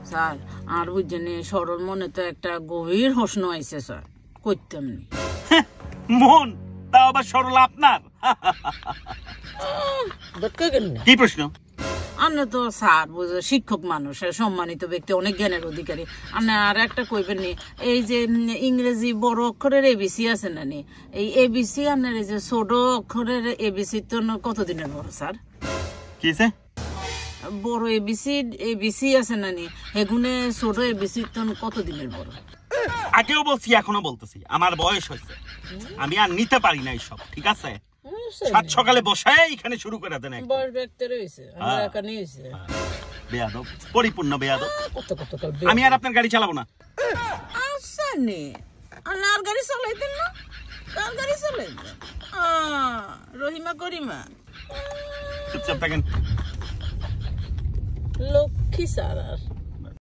sir আর বুঝছেন সরল মনে তো একটা গভীর প্রশ্ন আইছে স্যার করতাম নি মন তাও আবার সরল আপনার কি প্রশ্ন আপনি তো স্যার বুঝে শিক্ষক মানুষ সম্মানিত ব্যক্তি অনেক জ্ঞানের অধিকারী আপনি আর একটা কইবেন নি এই যে ইংরেজি বড় অক্ষরের এবিসি আছে না নি এই এবিসি আপনার এই যে ছোট অক্ষরের এবিসি তো কতদিনের বড় স্যার কিছে বড় এবিসি আছে না নি এগুনে ছোট এবিসি তো কতদিনের বড় আগেও বলছি এখনো বলতেছি আমার বয়স হয়েছে আমি আর নিতে পারি না এইসব ঠিক আছে সাত সকালে বসায় এখানে শুরু করে দেন বয়স ব্যক্তি রয়েছে আমার এখানে হয়েছে বেয়াদব পরিপূর্ণ বেয়াদব কত আমি আর আপনার গাড়ি চালাবো না আচ্ছা নে আর গাড়ি চালাইতেন না কার গাড়ি চালাইতেন রহিমা করিমা চুপচাপ থাকেন লক্ষ্মী স্যার